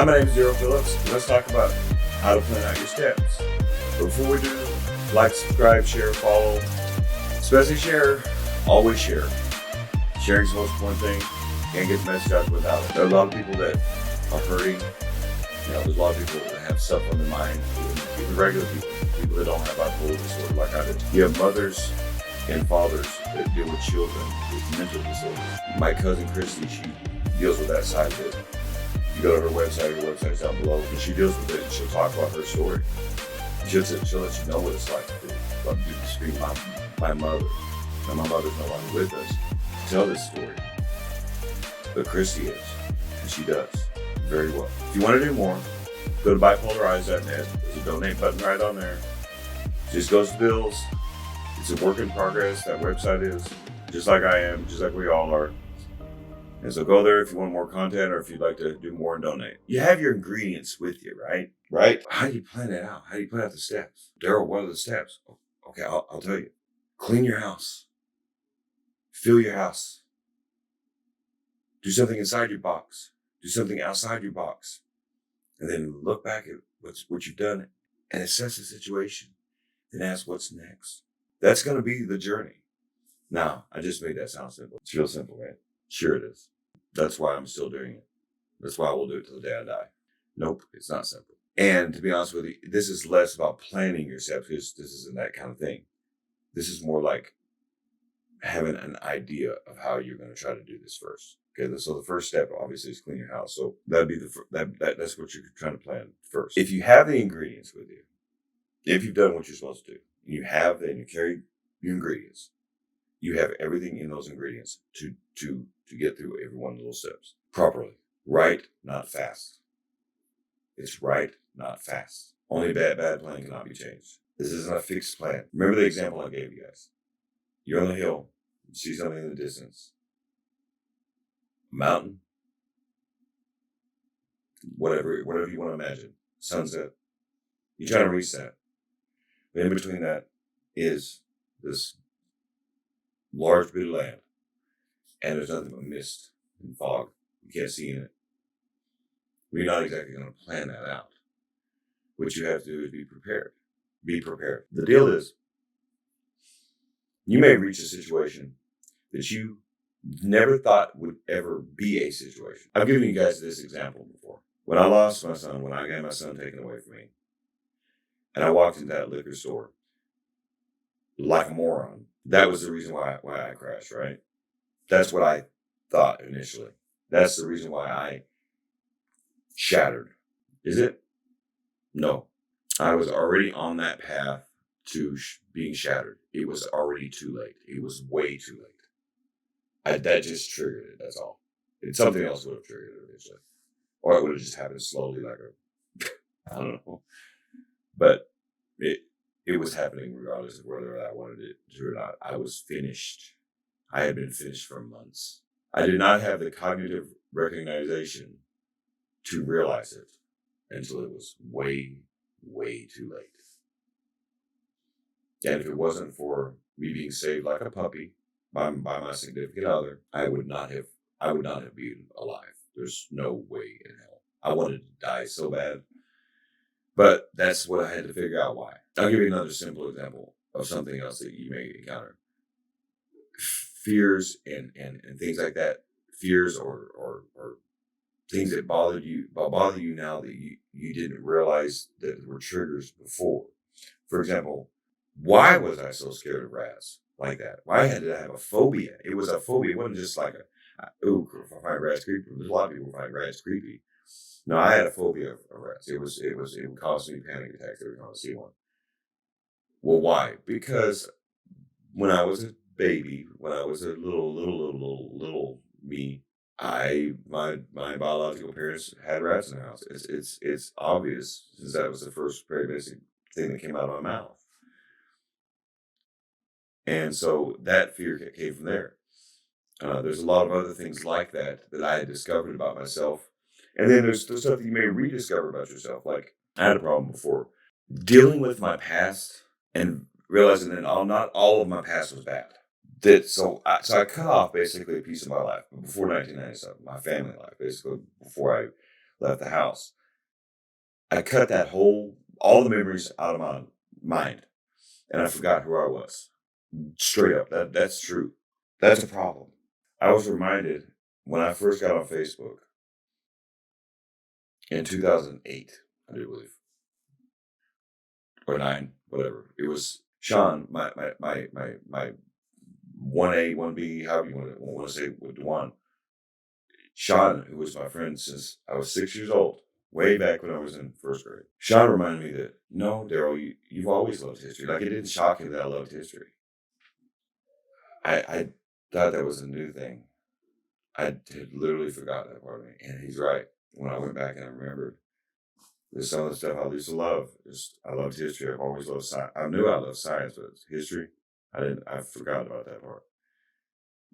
Hi, my name is Daryl Phillips. Let's talk about how to plan out your steps. But before we do, like, subscribe, share, follow. Especially share. Always share. Sharing is the most important thing. Can't get the message out without it. There are a lot of people that are hurting. There's a lot of people that have stuff on their mind. Even regular people that don't have bipolar disorder like I do. You have mothers and fathers that deal with children with mental disorders. My cousin Christy, she deals with that side of it. You go to her website's down below, and she deals with it, and she'll talk about her story. She'll let you know what it's like to scream my mother. Now, my mother's no longer with us to tell this story, but Christy is, and she does very well. If you want to do more, go to bipolarize.net. There's a donate button right on there. It just goes to bills. It's a work in progress. That website is, just like I am, just like we all are. And so go there if you want more content or if you'd like to do more and donate. You have your ingredients with you, right? Right? How do you plan it out? How do you plan out the steps? Daryl, what are the steps? Okay, I'll tell you. Clean your house. Fill your house. Do something inside your box. Do something outside your box. And then look back at what you've done and assess the situation. Then ask what's next. That's going to be the journey. Now, I just made that sound simple. It's real simple, man. Sure it is. That's why I'm still doing it. That's why we'll do it till the day I die. Nope, it's not simple. And to be honest with you, this is less about planning your steps because this isn't that kind of thing. This is more like having an idea of how you're going to try to do this first. Okay, so the first step obviously is clean your house. So that'd be that's what you're trying to plan first. If you have the ingredients with you, if you've done what you're supposed to do, and you have and you carry your ingredients, you have everything in those ingredients to get through every one of those steps properly. Right, not fast. It's right, not fast. Only bad plan cannot be changed. This isn't a fixed plan. Remember the example I gave you guys. You're on the hill, you see something in the distance. A mountain, whatever you want to imagine. Sunset. You're trying to reach that. But in between that is this large bit of land. And there's nothing but mist and fog. You can't see in it. We're not exactly going to plan that out. What you have to do is be prepared. Be prepared. The deal is, you may reach a situation that you never thought would ever be a situation. I've given you guys this example before. When I lost my son, when I got my son taken away from me, and I walked into that liquor store like a moron, that was the reason why I crashed, right? That's what I thought initially. That's the reason why I shattered. Is it? No. I was already on that path to being shattered. It was already too late. It was way too late. That just triggered it, that's all. Something else would have triggered it eventually. Or it would have just happened slowly like I don't know. But it was happening regardless of whether I wanted it to or not. I was finished. I had been finished for months. I did not have the cognitive recognition to realize it until it was way, way too late. And if it wasn't for me being saved like a puppy by my significant other, I would not have been alive. There's no way in hell. I wanted to die so bad. But that's what I had to figure out why. I'll give you another simple example of something else that you may encounter. Fears and things like that. Fears or things that bother you now that you didn't realize that were triggers before. For example, why was I so scared of rats like that? Why had I have a phobia? It was a phobia. It wasn't just like I find rats creepy. There's a lot of people find rats creepy. No, I had a phobia of rats. It would cause me panic attacks every time I see one. Well, why? Because when I was a baby, when I was a little me, my biological parents had rats in the house. It's obvious since that was the first very basic thing that came out of my mouth. And so that fear came from there. There's a lot of other things like that I had discovered about myself. And then there's the stuff that you may rediscover about yourself. Like, I had a problem before dealing with my past and realizing that not all of my past was bad. So I cut off basically a piece of my life before 1997, my family life, basically before I left the house. I cut all the memories out of my mind, and I forgot who I was. Straight up, that's true. That's a problem. I was reminded when I first got on Facebook in 2008, I do believe, or 9, whatever. It was Sean, my 1A, 1B, however you want to say with Dewan. Sean, who was my friend since I was 6 years old, way back when I was in first grade. Sean reminded me that, no, Daryl, you've always loved history. Like, it didn't shock him that I loved history. I thought that was a new thing. I had literally forgotten that part of me. And he's right. When I went back and I remembered, there's some of the stuff I used to love. I loved history. I've always loved science. I knew I loved science, but history, I forgot about that part.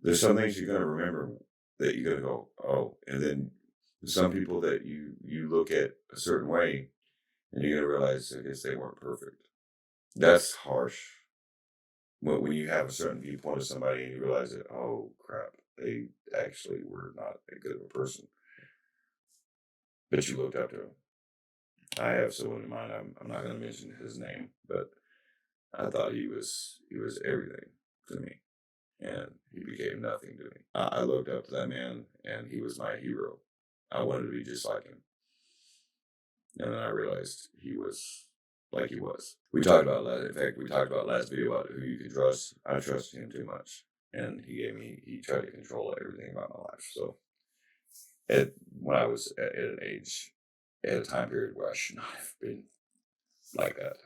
There's some things you're going to remember that you're going to go, oh. And then some people that you look at a certain way and you're going to realize, I guess they weren't perfect. That's harsh. When you have a certain viewpoint of somebody and you realize that, oh, crap, they actually were not that good of a person. But you looked up to him. I have someone in mind. I'm not going to mention his name, but I thought he was everything to me, and he became nothing to me. I looked up to that man, and he was my hero. I wanted to be just like him, and then I realized he was like he was. We talked about last video about who you can trust. I trusted him too much, and he tried to control everything about my life. So, when I was at an age, at a time period where I should not have been like that.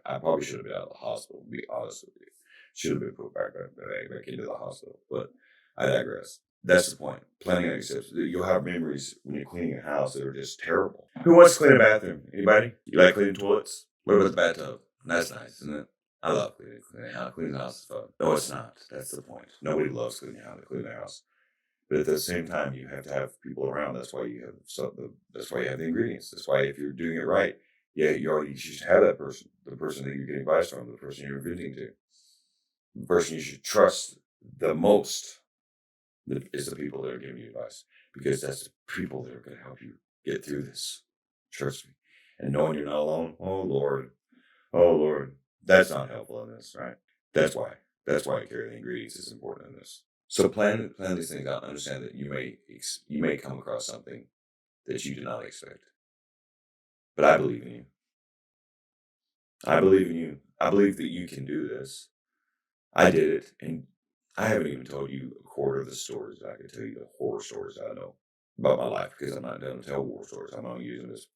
I probably should have been out of the hospital, to be honest with you. Should have been put back into the hospital. But I digress. That's the point. Planning on yourself. You'll have memories when you're cleaning a house that are just terrible. Who wants to clean a bathroom? Anybody? You like cleaning toilets? What about the bathtub? That's nice, isn't it? I love cleaning a house. Cleaning the house is fun. No, it's not. That's the point. Nobody loves cleaning their house. But at the same time, you have to have people around. That's why you have the ingredients. That's why if you're doing it right, you should have that person, the person that you're getting advice from, the person you're venting to, the person you should trust the most is the people that are giving you advice, because that's the people that are going to help you get through this. Trust me. And knowing you're not alone, oh Lord, that's not helpful in this, right? That's why carrying the ingredients is important in this. So plan these things out. Understand that you may come across something that you did not expect. But I believe in you. I believe that you can do this. I did it, and I haven't even told you a quarter of the stories. I could tell you the horror stories I know about my life, because I'm not going to tell war stories. I'm not using this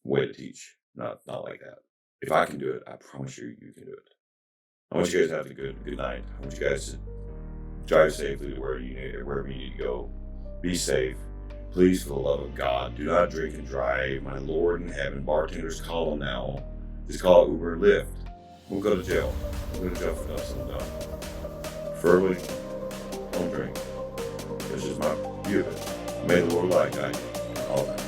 way to teach. Not like that. If I can do it, I promise you can do it. I want you guys to have a good night. I want you guys to drive safely to wherever you need to go. Be safe. Please, for the love of God, do not drink and drive. My Lord in heaven, bartenders, call them now. Just call Uber and Lyft. We'll go to jail. We'll go to jail for nothing done. Preferably, don't drink. That's just my view of it. May the Lord guide you. All that.